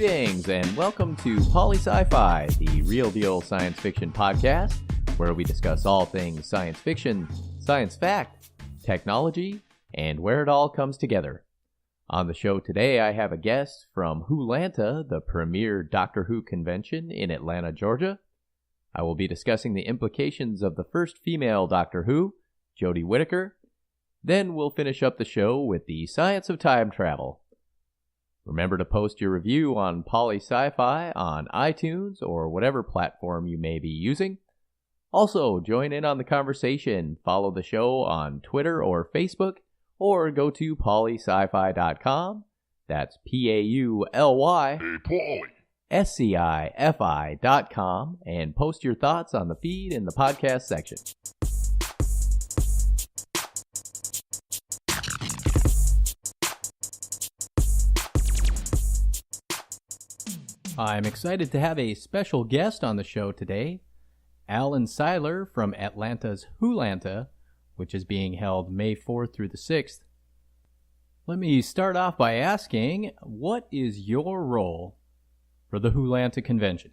Greetings and welcome to Sci-Fi, the real deal science fiction podcast, where we discuss all things science fiction, science fact, technology, and where it all comes together. On the show today, I have a guest from Wholanta, the premier Doctor Who convention in Atlanta, Georgia. I will be discussing the implications of the first female Doctor Who, Jodie Whittaker. Then we'll finish up the show with the science of time travel. Remember to post your review on Sci-Fi on iTunes or whatever platform you may be using. Also, join in on the conversation, follow the show on Twitter or Facebook, or go to polyscifi.com. That's PAULY-SCIFI.com, and post your thoughts on the feed in the podcast section. I'm excited to have a special guest on the show today, Alan Seiler from Atlanta's Wholanta, which is being held May 4th through the 6th. Let me start off by asking, what is your role for the Wholanta convention?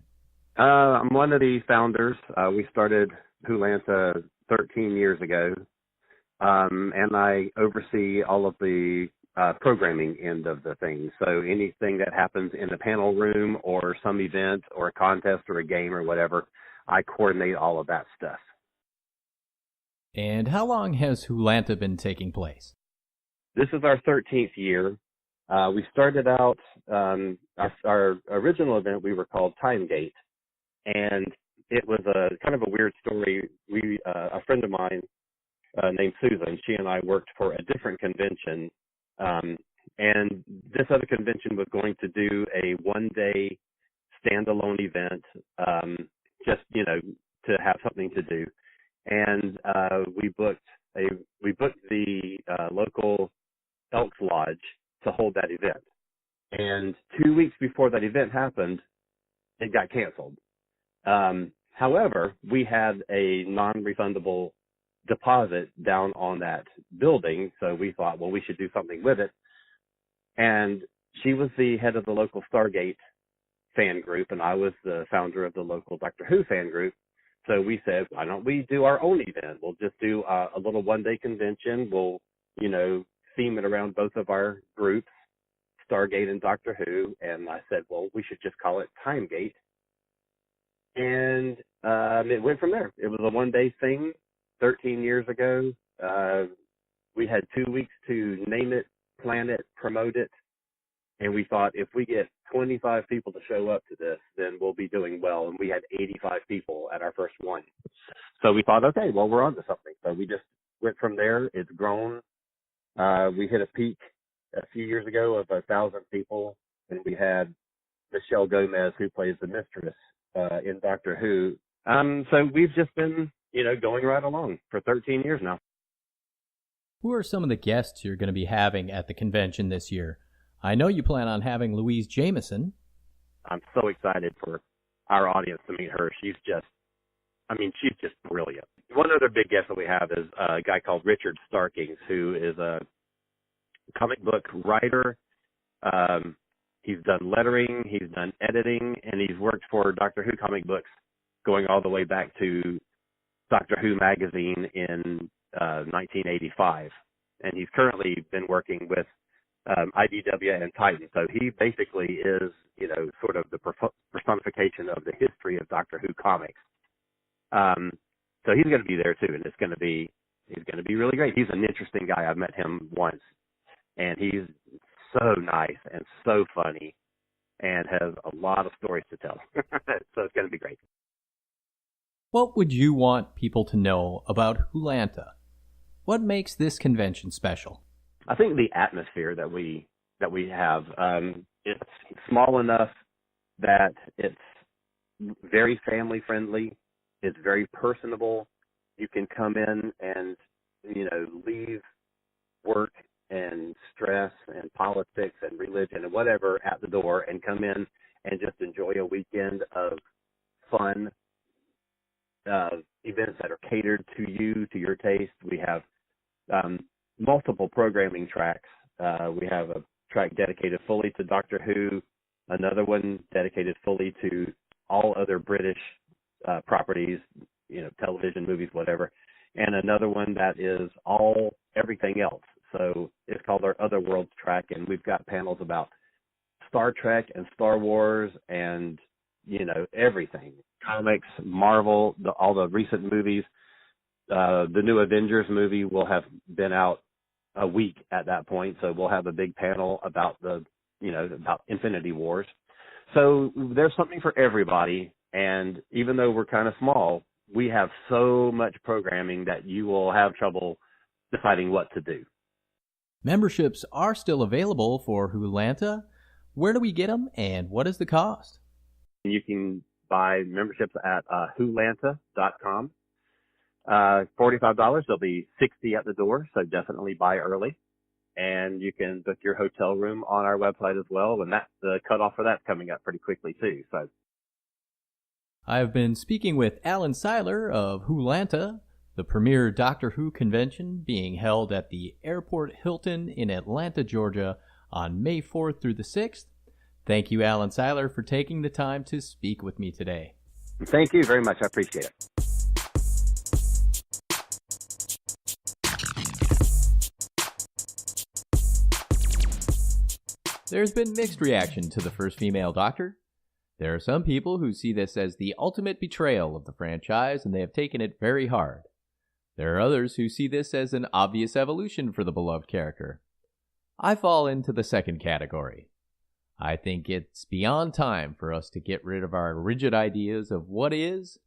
I'm one of the founders. We started Wholanta 13 years ago, and I oversee all of the programming end of the thing. So anything that happens in the panel room or some event or a contest or a game or whatever, I coordinate all of that stuff. And how long has Wholanta been taking place? This is our 13th year. We started out, our original event, we were called Timegate. And it was a kind of a weird story. A friend of mine named Susan, she and I worked for a different convention. And this other convention was going to do a one-day standalone event, just, to have something to do. And we booked the local Elks Lodge to hold that event. And 2 weeks before that event happened, it got canceled. However, we had a non-refundable deposit down on that building, so we thought, well, we should do something with it. And she was the head of the local Stargate fan group, and I was the founder of the local Doctor Who fan group. So we said, why don't we do our own event? We'll just do a little one-day convention. We'll, theme it around both of our groups, Stargate and Doctor Who. And I said, well, we should just call it Timegate. And it went from there. It was a one-day thing 13 years ago. We had 2 weeks to name it, plan it, promote it. And we thought if we get 25 people to show up to this, then we'll be doing well. And we had 85 people at our first one. So we thought, okay, well, we're on to something. So we just went from there. It's grown. We hit a peak a few years ago of 1,000 people. And we had Michelle Gomez, who plays the mistress in Doctor Who. So we've just been, going right along for 13 years now. Who are some of the guests you're going to be having at the convention this year? I know you plan on having Louise Jameson. I'm so excited for our audience to meet her. She's just brilliant. One other big guest that we have is a guy called Richard Starkings, who is a comic book writer. He's done lettering, he's done editing, and he's worked for Doctor Who comic books going all the way back to Doctor Who magazine in 1985. And he's currently been working with IDW and Titan. So he basically is, sort of the personification of the history of Doctor Who comics. So he's going to be there too, and he's going to be really great. He's an interesting guy. I've met him once, and he's so nice and so funny and has a lot of stories to tell. So it's going to be great. What would you want people to know about Wholanta? What makes this convention special? I think the atmosphere that we have, it's small enough that it's very family friendly. It's very personable. You can come in and, leave work and stress and politics and religion and whatever at the door and come in and just enjoy a weekend of fun, events that are catered to you, to your taste. We have multiple programming tracks. We have a track dedicated fully to Doctor Who, another one dedicated fully to all other British properties, television, movies, whatever, and another one that is everything else. So it's called our Other Worlds track, and we've got panels about Star Trek and Star Wars and, everything. Comics, Marvel, all the recent movies. The new Avengers movie will have been out a week at that point, so we'll have a big panel about about Infinity Wars. So there's something for everybody, and even though we're kind of small, we have so much programming that you will have trouble deciding what to do. Memberships are still available for Wholanta. Where do we get them, and what is the cost? You can buy memberships at Wholanta.com. $45. There'll be 60 at the door, so definitely buy early. And you can book your hotel room on our website as well, and the cutoff for that's coming up pretty quickly too. So, I've been speaking with Alan Seiler of Wholanta, the premier Doctor Who convention being held at the Airport Hilton in Atlanta, Georgia on May 4th through the 6th. Thank you, Alan Seiler, for taking the time to speak with me today. Thank you very much. I appreciate it. There's been mixed reaction to the first female Doctor. There are some people who see this as the ultimate betrayal of the franchise, and they have taken it very hard. There are others who see this as an obvious evolution for the beloved character. I fall into the second category. I think it's beyond time for us to get rid of our rigid ideas of what is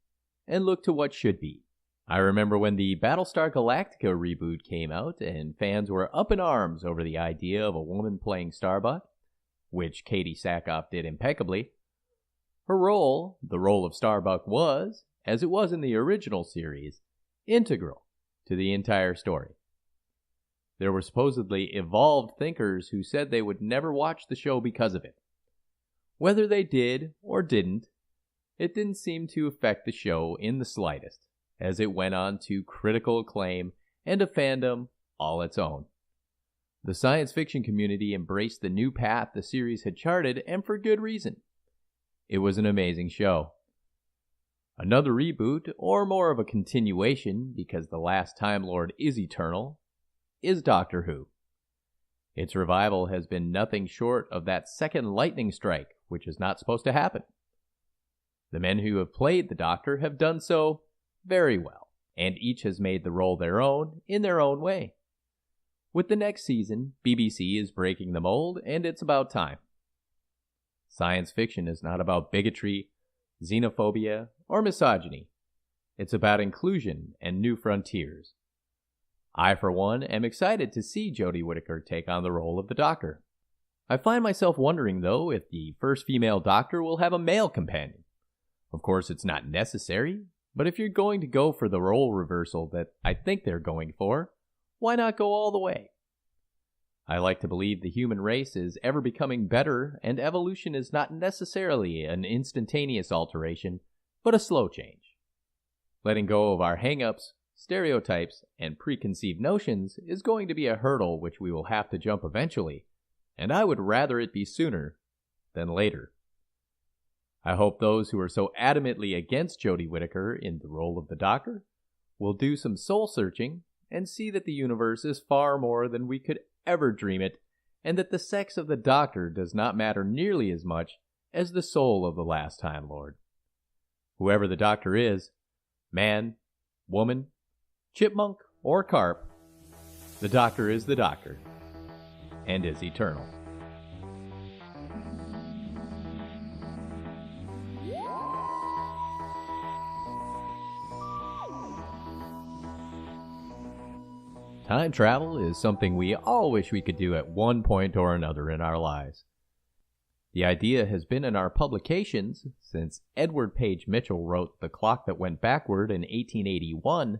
and look to what should be. I remember when the Battlestar Galactica reboot came out and fans were up in arms over the idea of a woman playing Starbuck, which Katie Sackhoff did impeccably. Her role, the role of Starbuck, was, as it was in the original series, integral to the entire story. There were supposedly evolved thinkers who said they would never watch the show because of it. Whether they did or didn't, it didn't seem to affect the show in the slightest, as it went on to critical acclaim and a fandom all its own. The science fiction community embraced the new path the series had charted, and for good reason. It was an amazing show. Another reboot, or more of a continuation, because the last Time Lord is eternal, is Doctor Who. Its revival has been nothing short of that second lightning strike, which is not supposed to happen. The men who have played the Doctor have done so very well, and each has made the role their own in their own way. With the next season, BBC is breaking the mold, and it's about time. Science fiction is not about bigotry, xenophobia, or misogyny. It's about inclusion and new frontiers. I, for one, am excited to see Jodie Whittaker take on the role of the Doctor. I find myself wondering, though, if the first female Doctor will have a male companion. Of course, it's not necessary, but if you're going to go for the role reversal that I think they're going for, why not go all the way? I like to believe the human race is ever becoming better, and evolution is not necessarily an instantaneous alteration, but a slow change. Letting go of our hang-ups, stereotypes, and preconceived notions is going to be a hurdle which we will have to jump eventually, and I would rather it be sooner than later. I hope those who are so adamantly against Jodie Whittaker in the role of the Doctor will do some soul-searching and see that the universe is far more than we could ever dream it, and that the sex of the Doctor does not matter nearly as much as the soul of the last Time Lord. Whoever the Doctor is, man, woman, chipmunk, or carp, the Doctor is the Doctor, and is eternal. Time travel is something we all wish we could do at one point or another in our lives. The idea has been in our publications since Edward Page Mitchell wrote The Clock That Went Backward in 1881,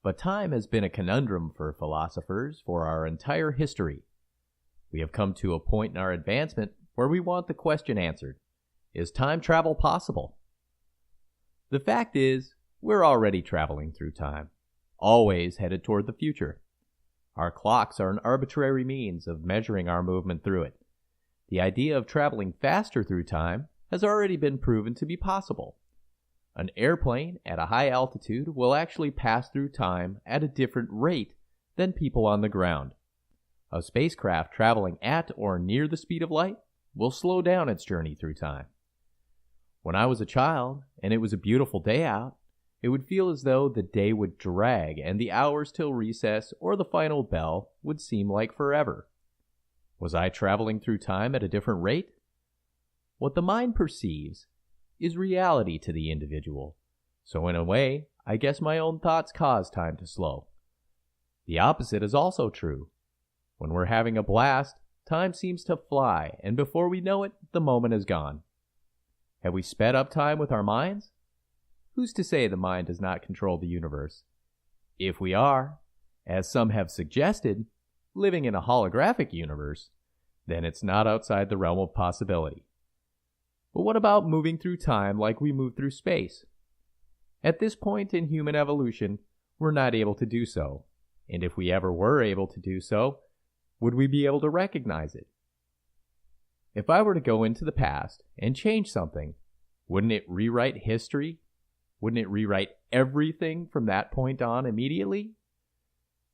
but time has been a conundrum for philosophers for our entire history. We have come to a point in our advancement where we want the question answered: is time travel possible? The fact is, we're already traveling through time, always headed toward the future. Our clocks are an arbitrary means of measuring our movement through it. the idea of traveling faster through time has already been proven to be possible. An airplane at a high altitude will actually pass through time at a different rate than people on the ground. A spacecraft traveling at or near the speed of light will slow down its journey through time. When I was a child and it was a beautiful day out, it would feel as though the day would drag and the hours till recess or the final bell would seem like forever. Was I traveling through time at a different rate? What the mind perceives is reality to the individual, so in a way, I guess my own thoughts cause time to slow. The opposite is also true. When we're having a blast, time seems to fly, and before we know it, the moment is gone. Have we sped up time with our minds? Who's to say the mind does not control the universe? If we are, as some have suggested, living in a holographic universe, then it's not outside the realm of possibility. But what about moving through time like we move through space? At this point in human evolution, we're not able to do so, and if we ever were able to do so, would we be able to recognize it? If I were to go into the past and change something, wouldn't it rewrite history? Wouldn't it rewrite everything from that point on immediately?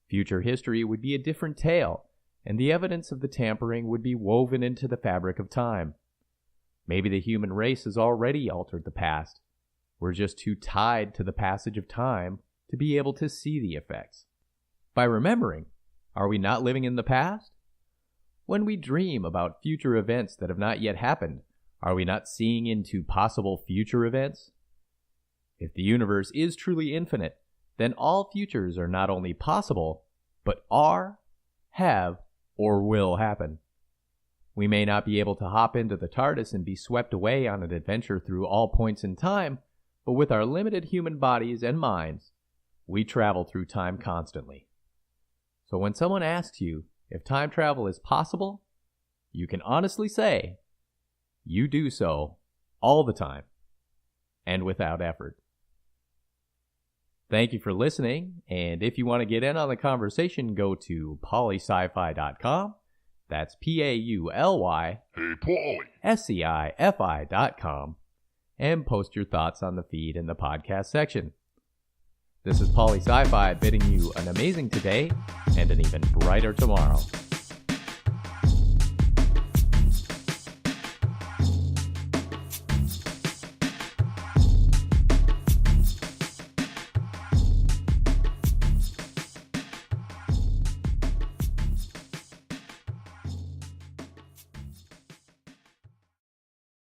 Future history would be a different tale, and the evidence of the tampering would be woven into the fabric of time. Maybe the human race has already altered the past. We're just too tied to the passage of time to be able to see the effects. By remembering, are we not living in the past? When we dream about future events that have not yet happened, are we not seeing into possible future events? If the universe is truly infinite, then all futures are not only possible, but are, have, or will happen. We may not be able to hop into the TARDIS and be swept away on an adventure through all points in time, but with our limited human bodies and minds, we travel through time constantly. So when someone asks you if time travel is possible, you can honestly say, you do so all the time and without effort. Thank you for listening, and if you want to get in on the conversation, go to polyscifi.com. That's PAULY SCIFI.com, and post your thoughts on the feed in the podcast section. This is Poly Sci-Fi bidding you an amazing today and an even brighter tomorrow.